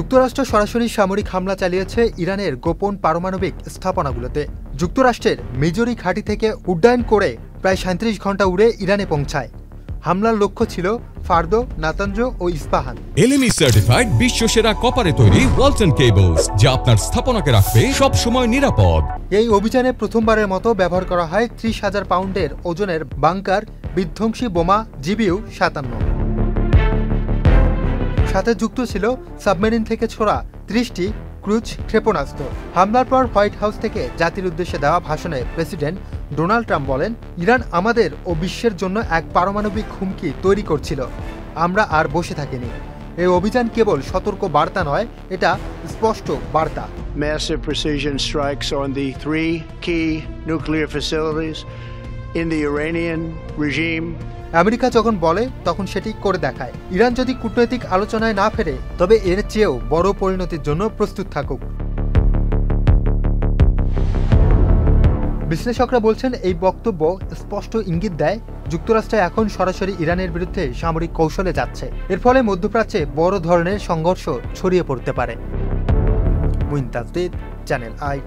যুক্তরাষ্ট্র সরাসরি সামরিক হামলা চালিয়েছে ইরানের গোপন পারমাণবিক স্থাপনাগুলোতে। যুক্তরাষ্ট্রের মিজোরি ঘাঁটি থেকে উড্ডয়ন করে প্রায় ৩৭ ঘন্টা উড়ে ইরানে পৌঁছায়। হামলার লক্ষ্য ছিল ফার্দো, নাতাঞ্জ ও ইস্পাহান। এলএমই সার্টিফাইড বিশ্বসেরা কপারে তৈরি ওয়ালটন কেবলস, যা আপনার স্থাপনাকে রাখবে সব সময় নিরাপদ। এই অভিযানে প্রথমবারের মতো ব্যবহার করা হয় ৩০,০০০ পাউন্ডের ওজনের বাংকার বিধ্বংসী বোমা GBU-৫৭। সাথে যুক্ত ছিল সাবমেরিন থেকে ছোড়া ৩০টি ক্রুজ ক্ষেপণাস্ত্র। হামলার পর হোয়াইট হাউস থেকে জাতির উদ্দেশ্যে দেওয়া ভাষণে প্রেসিডেন্ট ডোনাল্ড ট্রাম্প বলেন, ইরান আমাদের ও বিশ্বের জন্য এক পারমাণবিক হুমকি তৈরি করছিল। আমরা আর বসে থাকিনি। এই অভিযান কেবল সতর্ক বার্তা নয়, এটা স্পষ্ট বার্তা। Massive precision strikes on the 3 key nuclear facilities in the Iranian regime. America যখন বলে তখন সেটি করে দেখায়। ইরান যদি কূটনৈতিক আলোচনায় না ফেরে, তবে এর চেয়েও বড় পরিণতির জন্য প্রস্তুত থাকুক। বিশ্লেষকরা বলছেন, এই বক্তব্য স্পষ্ট ইঙ্গিত দেয় যুক্তরাষ্ট্র এখন সরাসরি ইরানের বিরুদ্ধে সামরিক কৌশলে যাচ্ছে। এর ফলে মধ্যপ্রাচ্যে বড় ধরনের সংঘর্ষ ছড়িয়ে পড়তে পারে। Muin Tajdid, channel I.